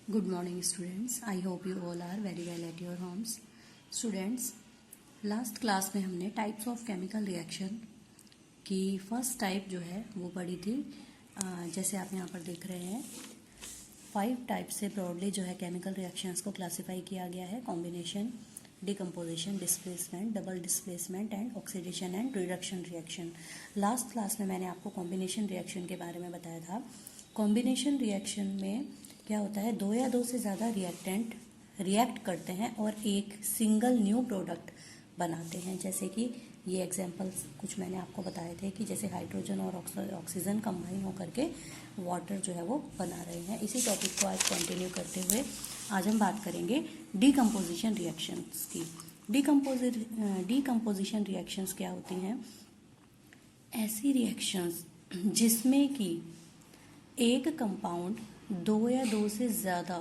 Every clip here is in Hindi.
Good morning students. I hope you all are very well at your homes. Students, last class में हमने टाइप्स ऑफ केमिकल रिएक्शन की फर्स्ट टाइप जो है वो पढ़ी थी। जैसे आप यहाँ पर देख रहे हैं 5 टाइप से ब्रॉडली जो है केमिकल रिएक्शंस को क्लासिफाई किया गया है। Combination, decomposition, displacement, double displacement and oxidation and reduction reaction. Last class में मैंने आपको कॉम्बिनेशन रिएक्शन के बारे में बताया था। कॉम्बिनेशन रिएक्शन में क्या होता है, 2 या 2 से ज़्यादा रिएक्टेंट रिएक्ट करते हैं और एक सिंगल न्यू प्रोडक्ट बनाते हैं। जैसे कि ये एग्जांपल्स कुछ मैंने आपको बताए थे कि जैसे हाइड्रोजन और ऑक्सीजन कंबाइन होकर के वाटर जो है वो बना रहे हैं। इसी टॉपिक को आज कंटिन्यू करते हुए आज हम बात करेंगे डीकम्पोजिशन रिएक्शंस की। डीकम्पोजिशन रिएक्शंस क्या होती हैं? ऐसी रिएक्शंस जिसमें कि एक कंपाउंड 2 या 2 से ज़्यादा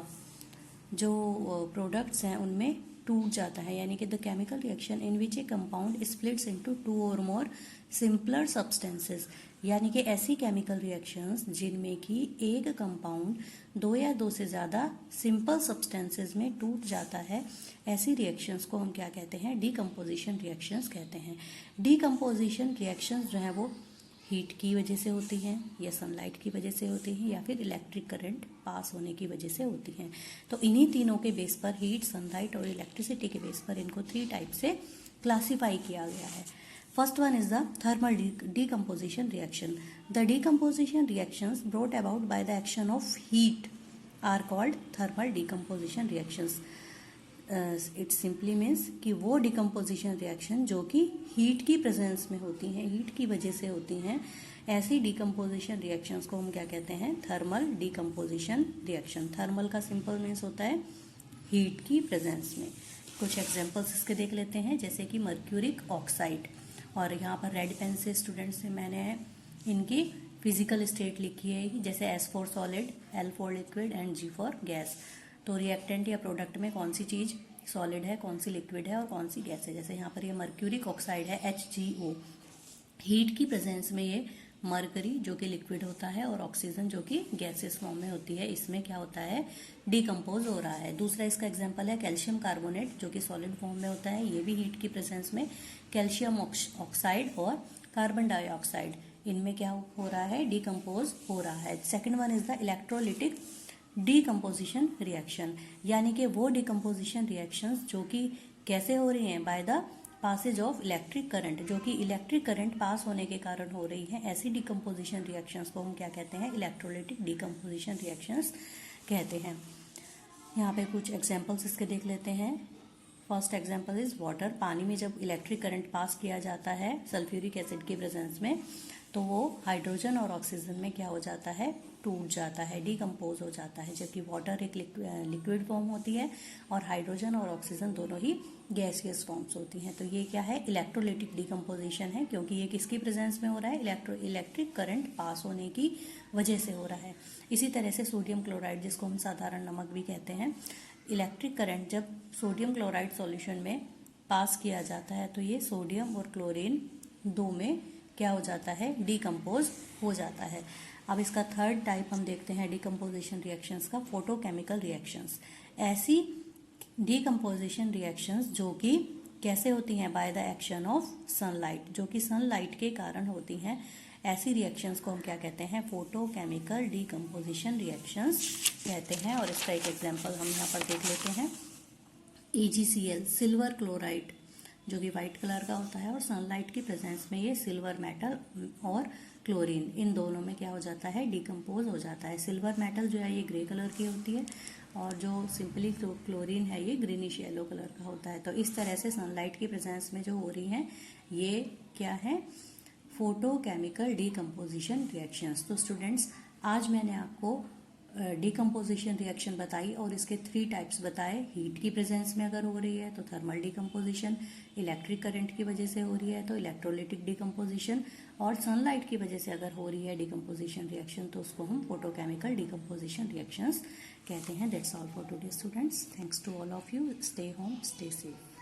जो प्रोडक्ट्स हैं उनमें टूट जाता है, यानी कि the chemical reaction in which A compound splits into 2 और मोर सिंपलर सब्सटेंसेस। यानी कि ऐसी केमिकल रिएक्शंस जिनमें कि एक कंपाउंड 2 या 2 से ज़्यादा सिंपल सब्सटेंसेस में टूट जाता है, ऐसी रिएक्शंस को हम क्या कहते हैं? डीकम्पोजिशन रिएक्शंस कहते हैं। डीकम्पोजिशन रिएक्शंस जो है वो हीट की वजह से होती हैं या सनलाइट की वजह से होती हैं या फिर इलेक्ट्रिक करंट पास होने की वजह से होती हैं। तो इन्हीं तीनों के बेस पर, हीट, सनलाइट और इलेक्ट्रिसिटी के बेस पर इनको 3 टाइप से क्लासीफाई किया गया है। First one is the thermal decomposition reaction. The decomposition reactions brought about by the action of heat are called thermal decomposition reactions. It simply means कि वो डिकम्पोजिशन रिएक्शन जो कि हीट की प्रेजेंस में होती हैं, हीट की वजह से होती हैं, ऐसी डिकम्पोजिशन रिएक्शंस को हम क्या कहते हैं? Thermal decomposition reaction. थर्मल का सिंपल मीन्स होता है हीट की प्रेजेंस में। कुछ एग्जांपल्स इसके देख लेते हैं, जैसे कि मर्क्यूरिक ऑक्साइड। और यहाँ पर रेड पेन से स्टूडेंट्स से मैंने इनकी फिजिकल स्टेट लिखी है, जैसे S for solid, L for liquid and G for gas. तो रिएक्टेंट या प्रोडक्ट में कौन सी चीज़ सॉलिड है, कौन सी लिक्विड है और कौन सी गैस है। जैसे यहाँ पर ये मर्क्यूरिक ऑक्साइड है HgO। हीट की प्रेजेंस में ये मरकरी जो कि लिक्विड होता है और ऑक्सीजन जो कि गैसेस फॉर्म में होती है, इसमें क्या होता है? डिकम्पोज हो रहा है। दूसरा इसका एग्जांपल है कैल्शियम कार्बोनेट जो कि सॉलिड फॉर्म में होता है, ये भी हीट की प्रेजेंस में कैल्शियम ऑक्साइड और कार्बन डाइऑक्साइड, इनमें क्या हो रहा है? डिकम्पोज हो रहा है। Second one is the electrolytic decomposition reaction, यानी कि वो डीकम्पोजिशन रिएक्शंस जो कि कैसे हो रही हैं? By the passage of electric current, जो कि इलेक्ट्रिक करंट पास होने के कारण हो रही है। ऐसी डीकम्पोजिशन रिएक्शंस को हम क्या कहते हैं? इलेक्ट्रोलिटिक डीकम्पोजिशन रिएक्शंस कहते हैं। यहाँ पे कुछ एग्जांपल्स इसके देख लेते हैं। First example is water. पानी में जब इलेक्ट्रिक करंट पास किया जाता है सल्फ्यूरिक एसिड की प्रेजेंस में, तो वो हाइड्रोजन और ऑक्सीजन में क्या हो जाता है? टूट जाता है, डिकम्पोज हो जाता है। जबकि वाटर एक लिक्विड फॉर्म होती है और हाइड्रोजन और ऑक्सीजन दोनों ही गैसियस फॉर्म्स होती हैं। तो ये क्या है? इलेक्ट्रोलिटिक डिकम्पोजिशन है, क्योंकि ये किसकी प्रेजेंस में हो रहा है? इलेक्ट्रिक करंट पास होने की वजह से हो रहा है। इसी तरह से सोडियम क्लोराइड, जिसको हम साधारण नमक भी कहते हैं, इलेक्ट्रिक करंट जब सोडियम क्लोराइड सॉल्यूशन में पास किया जाता है तो ये सोडियम और क्लोरीन दो में क्या हो जाता है? डिकम्पोज हो जाता है। अब इसका थर्ड टाइप हम देखते हैं डिकम्पोजिशन रिएक्शंस का, फोटोकेमिकल रिएक्शंस। ऐसी डिकम्पोजिशन रिएक्शंस जो कि कैसे होती हैं? By the action of sunlight, जो कि सनलाइट के कारण होती हैं। ऐसी रिएक्शंस को हम क्या कहते हैं? फोटोकेमिकल डिकम्पोजिशन रिएक्शंस कहते हैं। और इसका एक एग्जांपल हम यहाँ पर देख लेते हैं। AgCl, सिल्वर क्लोराइड, जो कि वाइट कलर का होता है और सनलाइट की प्रेजेंस में ये सिल्वर मेटल और क्लोरीन, इन दोनों में क्या हो जाता है? डिकम्पोज हो जाता है। सिल्वर मेटल जो है ये ग्रे कलर की होती है और जो सिंपली क्लोरीन है ये ग्रीनिश येलो कलर का होता है। तो इस तरह से सनलाइट की प्रेजेंस में जो हो रही हैं ये क्या है? Photochemical decomposition reactions. तो स्टूडेंट्स, आज मैंने आपको डिकम्पोजिशन रिएक्शन बताई और इसके 3 टाइप्स बताए। हीट की प्रेजेंस में अगर हो रही है तो थर्मल डिकम्पोजिशन, इलेक्ट्रिक करंट की वजह से हो रही है तो इलेक्ट्रोलिटिक डिकम्पोजिशन, और सनलाइट की वजह से अगर हो रही है डिकम्पोजिशन रिएक्शन तो उसको हम फोटोकेमिकल डिकम्पोजिशन रिएक्शंस कहते हैं। That's all for today students. Thanks to all of you. Stay home, stay safe.